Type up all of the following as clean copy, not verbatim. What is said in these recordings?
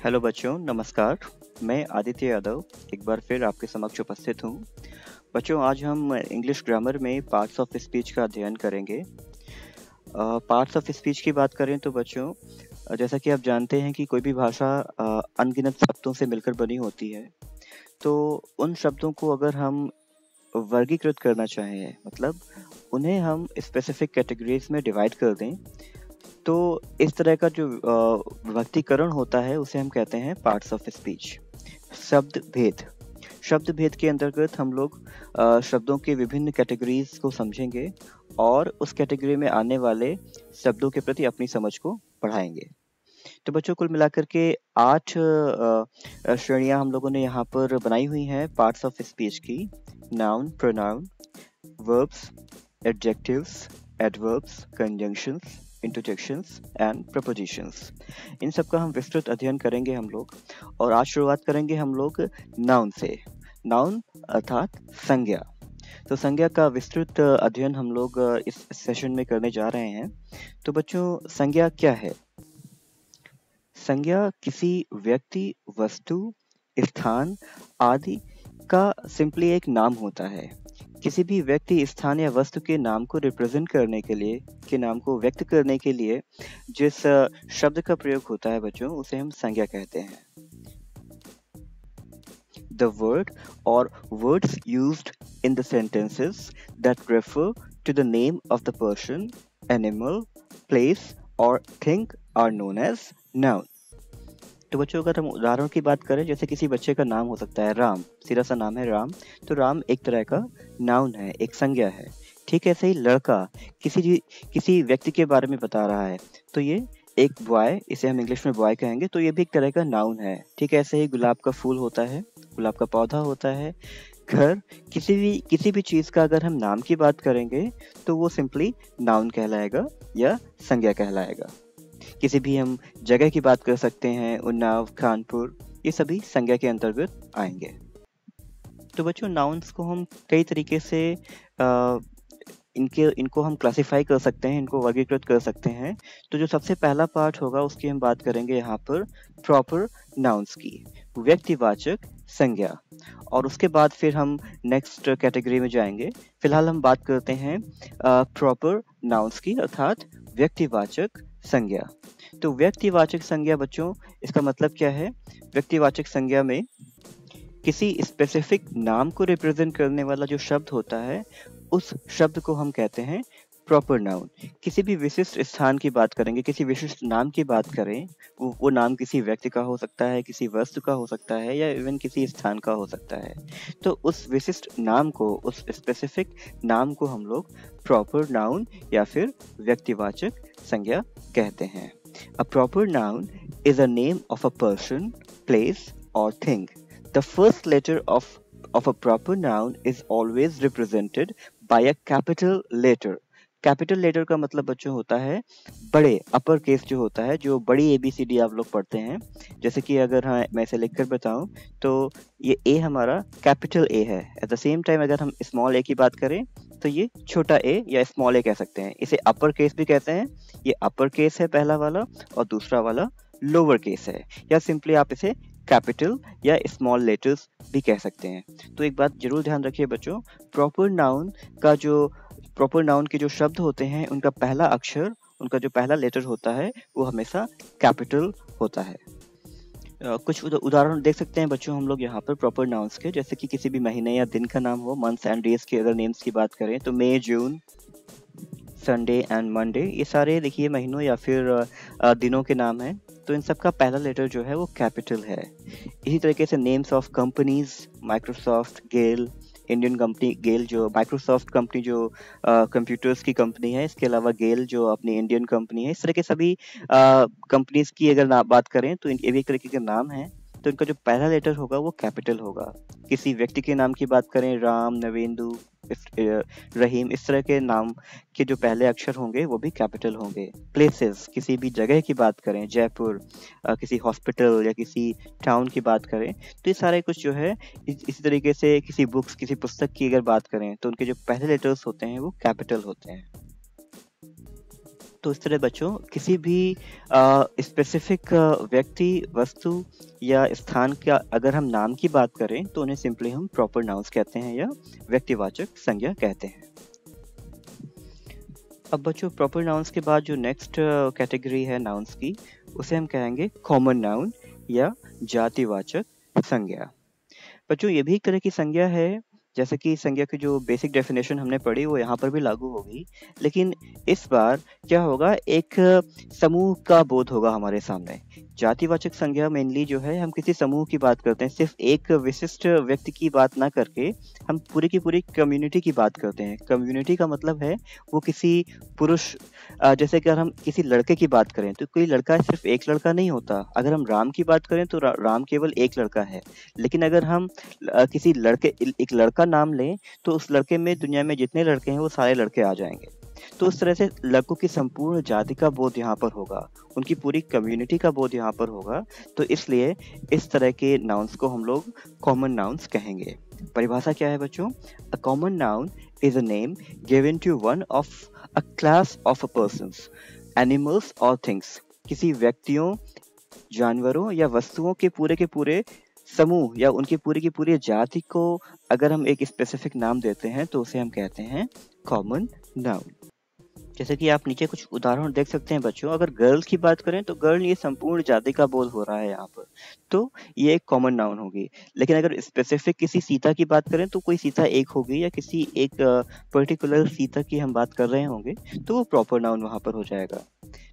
Hello बच्चों, नमस्कार। मैं आदित्य यादव एक बार फिर आपके समक्ष उपस्थित हूँ। बच्चों, आज हम इंग्लिश ग्रामर में पार्ट्स ऑफ स्पीच का अध्ययन करेंगे। पार्ट्स ऑफ स्पीच की बात करें तो बच्चों, जैसा कि आप जानते हैं कि कोई भी भाषा अनगिनत शब्दों से मिलकर बनी होती है। तो उन शब्दों को अगर हम वर्गीकृत करना चाहें, मतलब उन्हें हम स्पेसिफिक कैटेगरीज में डिवाइड कर दें, तो इस तरह का जो विभक्तीकरण होता है उसे हम कहते हैं पार्ट्स ऑफ स्पीच। शब्द भेद शब्द भेद के अंतर्गत हम लोग शब्दों के विभिन्न कैटेगरीज को समझेंगे और उस कैटेगरी में आने वाले शब्दों के प्रति अपनी समझ को बढ़ाएंगे। तो बच्चों, कुल मिलाकर के 8 श्रेणियां हम लोगों ने यहाँ पर बनाई हुई हैं पार्ट्स ऑफ स्पीच की। Noun, pronoun, verbs, adjectives, adverbs, conjunctions, interjections and prepositions. इन सब का हम विस्तृत अध्ययन करेंगे हम लोग। और आज शुरुआत करेंगे हम लोग नाउन से। नाउन अर्थात संज्ञा। तो संज्ञा का विस्तृत अध्ययन हम लोग इस सेशन में करने जा रहे हैं। तो बच्चों, संज्ञा क्या है? संज्ञा किसी व्यक्ति, वस्तु, स्थान आदि का सिंपली एक नाम होता है। किसी भी व्यक्ति, स्थान या वस्तु के नाम को रिप्रेजेंट करने के लिए, के नाम को व्यक्त करने के लिए जिस शब्द का प्रयोग होता है बच्चों, उसे हम संज्ञा कहते हैं। The word or words used in the sentences that refer to the name of the person, animal, place or thing are known as noun. तो बच्चों, अगर हम उदाहरण की बात करें, जैसे किसी बच्चे का नाम हो सकता है राम, सीधा सा नाम है राम, तो राम एक तरह का नाउन है, एक संज्ञा है। ठीक ऐसे ही लड़का किसी व्यक्ति के बारे में बता रहा है, तो ये एक बॉय, इसे हम इंग्लिश में बॉय कहेंगे, तो ये भी एक तरह का नाउन है। ठीक ऐसे ही गुलाब का फूल होता है, गुलाब का पौधा होता है, घर, किसी भी चीज का अगर हम नाम की बात करेंगे तो वो सिंपली नाउन कहलाएगा या संज्ञा कहलाएगा। किसी भी हम जगह की बात कर सकते हैं, उन्नाव, कानपुर, ये सभी संज्ञा के अंतर्गत आएंगे। तो बच्चों, नाउन्स को हम कई तरीके से इनको हम क्लासिफाई कर सकते हैं, इनको वर्गीकृत कर सकते हैं। तो जो सबसे पहला पार्ट होगा उसकी हम बात करेंगे यहाँ पर प्रॉपर नाउन्स की, व्यक्तिवाचक संज्ञा। और उसके बाद फिर हम नेक्स्ट कैटेगरी में जाएंगे। फिलहाल हम बात करते हैं प्रॉपर नाउन्स की, अर्थात व्यक्तिवाचक संज्ञा। तो व्यक्तिवाचक संज्ञा बच्चों, इसका मतलब क्या है? व्यक्तिवाचक संज्ञा में किसी स्पेसिफिक नाम को रिप्रेजेंट करने वाला जो शब्द होता है, उस शब्द को हम कहते हैं प्रॉपर नाउन। किसी भी विशिष्ट स्थान की बात करेंगे, किसी विशिष्ट नाम की बात करें, वो नाम किसी व्यक्ति का हो सकता है, किसी वस्तु का हो सकता है, या इवन किसी स्थान का हो सकता है। तो उस विशिष्ट नाम को, उस स्पेसिफिक नाम को हम लोग प्रॉपर नाउन या फिर व्यक्तिवाचक संज्ञा कहते हैं। A proper noun is a name of a person, place और thing. The first letter of a proper noun is always represented by a capital letter. Capital letter का मतलब बच्चों होता है बड़े, अपर केस जो होता है, जो बड़ी ABCD आप लोग पढ़ते हैं। जैसे कि अगर मैं इसे लिखकर बताऊं तो ये A हमारा कैपिटल A है। एट द सेम टाइम अगर हम स्मॉल A की बात करें तो ये छोटा a या स्मॉल a कह सकते हैं। इसे अपर केस भी कहते हैं। ये अपर केस है पहला वाला, और दूसरा वाला लोअर केस है, या सिंपली आप इसे कैपिटल या स्मॉल लेटर्स भी कह सकते हैं। तो एक बात जरूर ध्यान रखिए बच्चों, प्रॉपर नाउन के जो शब्द होते हैं, उनका पहला अक्षर, उनका जो पहला लेटर होता है, वो हमेशा कैपिटल होता है। कुछ उदाहरण देख सकते हैं बच्चों हम लोग यहाँ पर प्रॉपर नाउन्स के, जैसे कि किसी भी महीने या दिन का नाम हो, मंथ्स एंड डेज के अगर नेम्स की बात करें तो मई, जून, संडे एंड मंडे, ये सारे देखिए महीनों या फिर दिनों के नाम हैं। तो इन सब का पहला लेटर जो है वो कैपिटल है। इसी तरीके से names of companies, Microsoft, GAIL, Indian company GAIL, जो माइक्रोसॉफ्ट कंपनी जो कंप्यूटर्स की कंपनी है, इसके अलावा गेल जो अपनी इंडियन कंपनी है, इस तरह के सभी कंपनीज की अगर बात करें तो ये भी एक तरीके के नाम है। तो इनका जो पहला लेटर होगा वो कैपिटल होगा। किसी व्यक्ति के नाम की बात करें, राम, नवेंदु, रहीम, इस तरह के नाम के जो पहले अक्षर होंगे वो भी कैपिटल होंगे। प्लेसेस, किसी भी जगह की बात करें, जयपुर, किसी हॉस्पिटल या किसी टाउन की बात करें, तो ये सारे कुछ जो है इसी तरीके से किसी बुक्स, किसी पुस्तक की अगर बात करें तो उनके जो पहले लेटर्स होते हैं वो कैपिटल होते हैं। तो इस तरह बच्चों किसी भी स्पेसिफिक व्यक्ति, वस्तु या स्थान का अगर हम नाम की बात करें तो उन्हें सिंपली हम प्रॉपर नाउन्स कहते हैं या व्यक्तिवाचक संज्ञा कहते हैं। अब बच्चों प्रॉपर नाउन्स के बाद जो नेक्स्ट कैटेगरी है नाउन्स की, उसे हम कहेंगे कॉमन नाउन या जातिवाचक संज्ञा। बच्चों ये भी एक तरह की संज्ञा है, जैसे कि संज्ञा की जो बेसिक डेफिनेशन हमने पढ़ी वो यहाँ पर भी लागू होगी, लेकिन इस बार क्या होगा, एक समूह का बोध होगा हमारे सामने। जातिवाचक संज्ञा मेनली जो है हम किसी समूह की बात करते हैं, सिर्फ एक विशिष्ट व्यक्ति की बात ना करके हम पूरी की पूरी कम्युनिटी की बात करते हैं। कम्युनिटी का मतलब है वो किसी पुरुष, जैसे कि अगर हम किसी लड़के की बात करें तो कोई लड़का सिर्फ एक लड़का नहीं होता। अगर हम राम की बात करें तो राम केवल एक लड़का है, लेकिन अगर हम किसी लड़के एक लड़का नाम लें तो उस लड़के में दुनिया में जितने लड़के हैं वो सारे लड़के आ जाएंगे। तो उस तरह से लड़कों की संपूर्ण जाति का बोध यहाँ पर होगा, उनकी पूरी कम्युनिटी का बोध यहाँ पर होगा। तो इसलिए इस तरह के नाउन्स को हम लोग कॉमन नाउन्स कहेंगे। परिभाषा क्या है बच्चों? A common noun is a name given to one of a class of a persons, animals और थिंग्स। किसी व्यक्तियों, जानवरों या वस्तुओं के पूरे समूह या उनकी पूरी की पूरी जाति को अगर हम एक स्पेसिफिक नाम देते हैं तो उसे हम कहते हैं कॉमन नाउन। जैसे कि आप नीचे कुछ उदाहरण देख सकते हैं बच्चों। अगर गर्ल्स की बात करें तो गर्ल, ये संपूर्ण जाति का बोध हो रहा है यहाँ पर, तो ये एक कॉमन नाउन होगी। लेकिन अगर स्पेसिफिक किसी सीता की बात करें तो कोई सीता एक होगी, या किसी एक पर्टिकुलर सीता की हम बात कर रहे होंगे तो वो प्रॉपर नाउन वहाँ पर हो जाएगा।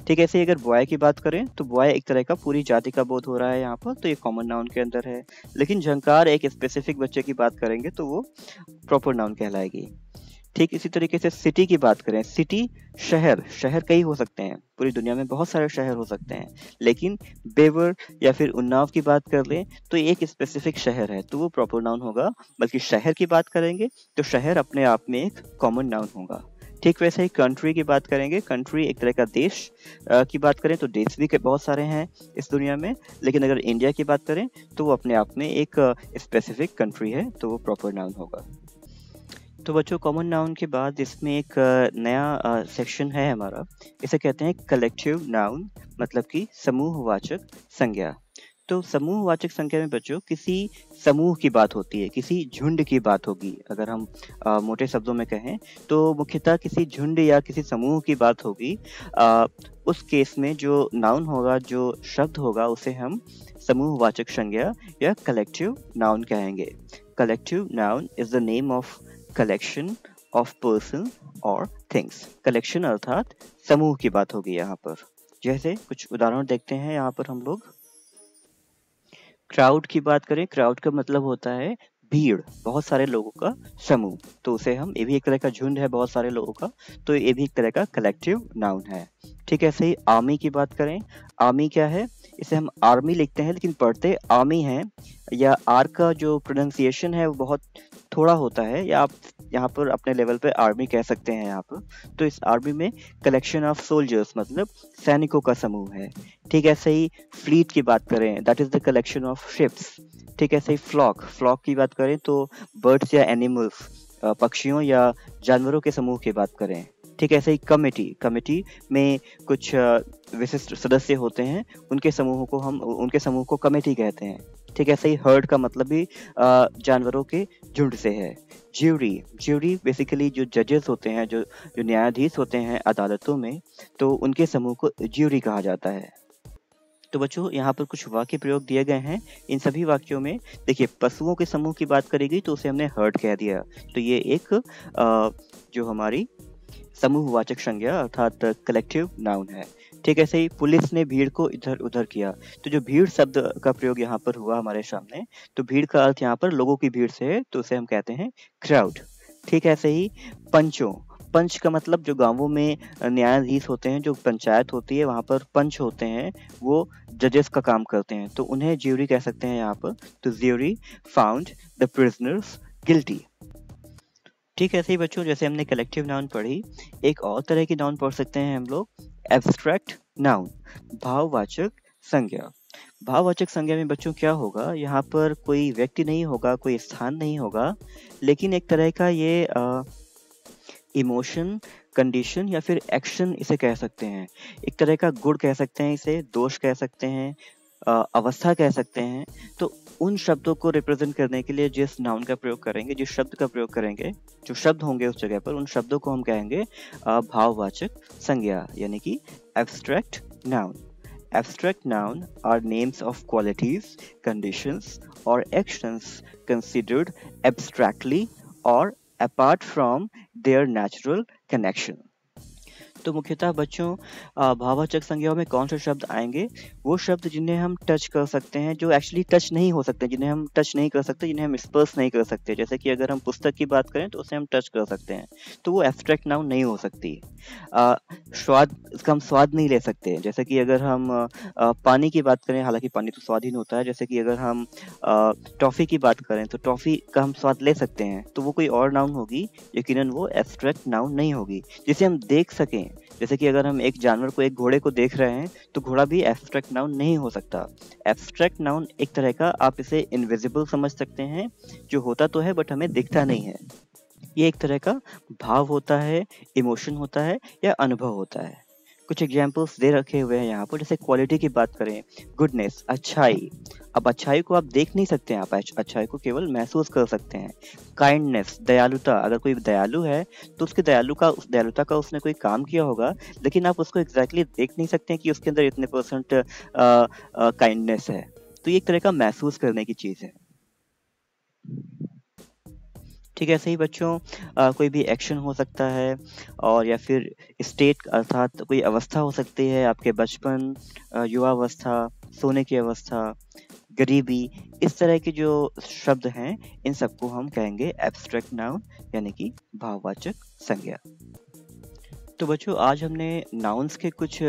ठीक है, ऐसे ही अगर बॉय की बात करें तो बॉय एक तरह का पूरी जाति का बोध हो रहा है यहाँ पर, तो ये कॉमन नाउन के अंदर है। लेकिन झंकार एक स्पेसिफिक बच्चे की बात करेंगे तो वो प्रॉपर नाउन कहलाएगी। ठीक इसी तरीके से सिटी की बात करें, सिटी शहर, शहर कई हो सकते हैं, पूरी दुनिया में बहुत सारे शहर हो सकते हैं, लेकिन बेवर या फिर उन्नाव की बात कर लें तो एक स्पेसिफिक शहर है तो वो प्रॉपर नाउन होगा। बल्कि शहर की बात करेंगे तो शहर अपने आप में एक कॉमन नाउन होगा। ठीक वैसे ही कंट्री की बात करेंगे, कंट्री एक तरह का देश की बात करें तो देश भी बहुत सारे हैं इस दुनिया में, लेकिन अगर इंडिया की बात करें तो वो अपने आप में एक स्पेसिफिक कंट्री है तो वो प्रॉपर नाउन होगा। तो बच्चों कॉमन नाउन के बाद इसमें एक नया सेक्शन है हमारा, इसे कहते हैं कलेक्टिव नाउन, मतलब कि समूहवाचक संज्ञा। तो समूहवाचक संज्ञा में बच्चों किसी समूह की बात होती है, किसी झुंड की बात होगी। अगर हम मोटे शब्दों में कहें तो मुख्यतः किसी झुंड या किसी समूह की बात होगी। उस केस में जो नाउन होगा, जो शब्द होगा, उसे हम समूहवाचक संज्ञा या कलेक्टिव नाउन कहेंगे। Collective noun is the name of collection of person और थिंग्स। कलेक्शन अर्थात समूह की बात होगी यहाँ पर। जैसे कुछ उदाहरण देखते हैं यहाँ पर हम लोग। क्राउड की बात करें, क्राउड का मतलब होता है भीड़, बहुत सारे लोगों का समूह, तो उसे हम, ये भी एक तरह का झुंड है बहुत सारे लोगों का, तो ये भी एक तरह का कलेक्टिव नाउन है। ठीक है, ऐसे ही आर्मी की बात करें, आर्मी क्या है, इसे हम आर्मी लिखते हैं लेकिन पढ़ते आर्मी है, या आर का जो प्रोनाउंसिएशन है वो बहुत थोड़ा होता है, या आप यहाँ पर अपने लेवल पे आर्मी कह सकते हैं यहाँ पर। तो इस आर्मी में कलेक्शन ऑफ सोल्जर्स मतलब सैनिकों का समूह है। ठीक है, ऐसे ही फ्लीट की बात करें, that is the collection of ships. ठीक है, ऐसे ही फ्लॉक, फ्लॉक की बात करें तो बर्ड्स या एनिमल्स, पक्षियों या जानवरों के समूह की बात करें। ठीक है, ऐसे ही कमेटी, कमेटी में कुछ विशिष्ट सदस्य होते हैं, उनके समूह को कमेटी कहते हैं। ठीक है, ऐसे ही हर्ड का मतलब भी जानवरों के झुंड से है। ज्यूरी, ज्यूरी बेसिकली जो जजेस होते हैं, जो न्यायाधीश होते हैं अदालतों में, तो उनके समूह को ज्यूरी कहा जाता है। तो बच्चों यहाँ पर कुछ वाक्य प्रयोग दिए गए हैं। इन सभी वाक्यों में देखिए, पशुओं के समूह की बात करेगी तो उसे हमने हर्ड कह दिया, तो ये एक जो हमारी समूहवाचक संज्ञा अर्थात कलेक्टिव नाउन है। ठीक है, ऐसे ही पुलिस ने भीड़ को इधर उधर किया, तो जो भीड़ शब्द का प्रयोग यहाँ पर हुआ हमारे सामने, तो भीड़ का अर्थ यहाँ पर लोगों की भीड़ से है, तो उसे हम कहते हैं क्राउड। ठीक है, ऐसे ही पंचों, पंच का मतलब जो गांवों में न्यायाधीश होते हैं, जो पंचायत होती है वहां पर पंच होते हैं, वो जजेस का काम करते हैं, तो उन्हें ज्यूरी कह सकते हैं यहाँ पर। तो jury found the prisoners guilty. ठीक है, ऐसे ही बच्चों जैसे हमने कलेक्टिव नाउन पढ़ी, एक और तरह की नाउन पढ़ सकते हैं हम लोग, एब्स्ट्रैक्ट नाउन, भाववाचक संज्ञा। भाववाचक संज्ञा में बच्चों क्या होगा, यहाँ पर कोई व्यक्ति नहीं होगा, कोई स्थान नहीं होगा, लेकिन एक तरह का ये इमोशन कंडीशन या फिर एक्शन इसे कह सकते हैं। एक तरह का गुण कह सकते हैं इसे, दोष कह सकते हैं, अवस्था कह सकते हैं। तो उन शब्दों को रिप्रेजेंट करने के लिए जिस नाउन का प्रयोग करेंगे, जिस शब्द का प्रयोग करेंगे, जो शब्द होंगे उस जगह पर, उन शब्दों को हम कहेंगे भाववाचक संज्ञा, यानी कि abstract noun. Abstract noun are names of qualities, conditions, or actions considered abstractly or apart from their natural connection. तो मुख्यतः बच्चों भाववाचक संज्ञाओं में कौन से शब्द आएंगे? वो शब्द जिन्हें हम टच कर सकते हैं, जो एक्चुअली टच नहीं हो सकते, जिन्हें हम टच नहीं कर सकते, जिन्हें हम स्पर्श नहीं कर सकते। जैसे कि अगर हम पुस्तक की बात करें तो उसे हम टच कर सकते हैं, तो वो एब्स्ट्रैक्ट नाउन नहीं हो सकती। स्वाद, इसका हम स्वाद नहीं ले सकते। जैसे कि अगर हम पानी की बात करें, हालांकि पानी तो स्वादहीन होता है। जैसे कि अगर हम टॉफ़ी की बात करें तो टॉफ़ी का हम स्वाद ले सकते हैं, तो वो कोई और नाउन होगी, यकीनन वो एब्स्ट्रैक्ट नाउन नहीं होगी। जिसे हम देख सकें, जैसे कि अगर हम एक जानवर को, एक घोड़े को देख रहे हैं, तो घोड़ा भी एब्स्ट्रैक्ट नाउन नहीं हो सकता। एब्स्ट्रैक्ट नाउन एक तरह का, आप इसे इनविजिबल समझ सकते हैं, जो होता तो है बट हमें दिखता नहीं है। ये एक तरह का भाव होता है, इमोशन होता है या अनुभव होता है। कुछ एग्जाम्पल्स दे रखे हुए हैं यहाँ पर। जैसे क्वालिटी की बात करें, गुडनेस, अच्छाई। अब अच्छाई को आप देख नहीं सकते हैं, आप अच्छाई को केवल महसूस कर सकते हैं। काइंडनेस, दयालुता। अगर कोई दयालु है तो उसकी दयालुता का उसने कोई काम किया होगा, लेकिन आप उसको एग्जैक्टली देख नहीं सकते हैं कि उसके अंदर इतने परसेंट काइंडनेस है। तो ये एक तरह का महसूस करने की चीज़ है। ठीक है, ऐसे ही बच्चों कोई भी एक्शन हो सकता है, और या फिर स्टेट अर्थात कोई अवस्था हो सकती है, आपके बचपन, युवावस्था, सोने की अवस्था, गरीबी। इस तरह के जो शब्द हैं, इन सबको हम कहेंगे एब्स्ट्रैक्ट नाउन, यानी कि भाववाचक संज्ञा। तो बच्चों आज हमने नाउन्स के कुछ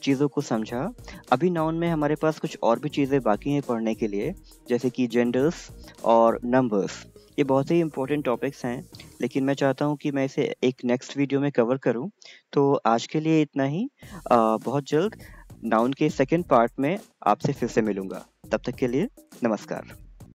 चीज़ों को समझा। अभी नाउन में हमारे पास कुछ और भी चीज़ें बाकी हैं पढ़ने के लिए, जैसे कि जेंडर्स और नंबर्स। ये बहुत ही इम्पोर्टेंट टॉपिक्स हैं, लेकिन मैं चाहता हूँ कि मैं इसे एक नेक्स्ट वीडियो में कवर करूँ। तो आज के लिए इतना ही। बहुत जल्द नाउन के सेकंड पार्ट में आपसे फिर से मिलूंगा। तब तक के लिए नमस्कार।